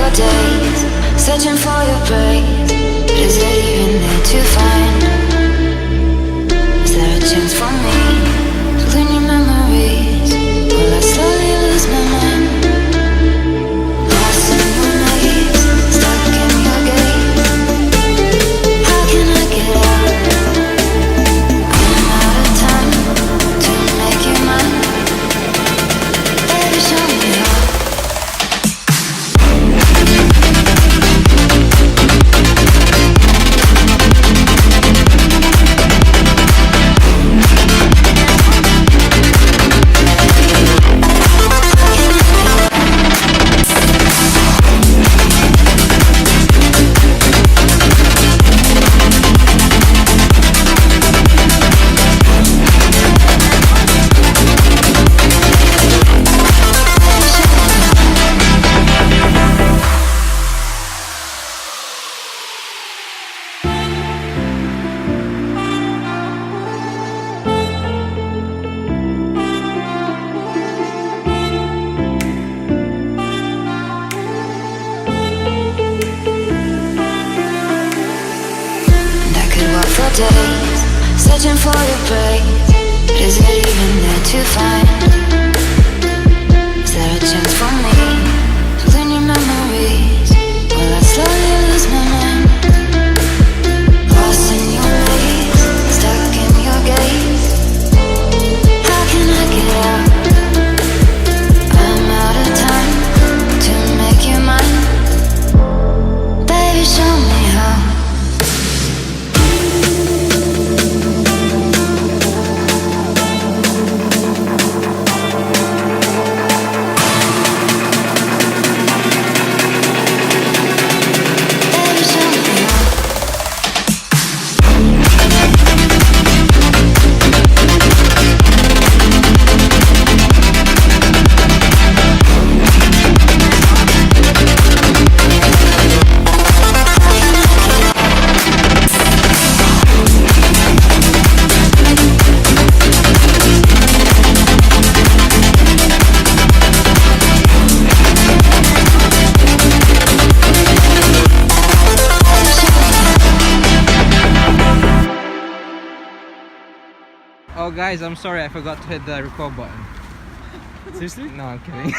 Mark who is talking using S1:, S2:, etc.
S1: for days, searching for your praise. But is it even there to find? Is there a chance for me to learn your memories? Will I slowly lose my mind? Lost in your maze, stuck in your gaze. How can I get out? I'm out of time to make you mine. Baby, show me how. For days, searching for your praise. But is it even there to find? Is there a chance for me to learn your memories? Will I slowly lose my mind? Lost in your maze, stuck in your gaze. How can I get out? I'm out of time to make you mine. Baby, show me how.
S2: Oh guys, I'm sorry, I forgot to hit the record button.
S3: Seriously?
S2: No, I'm kidding.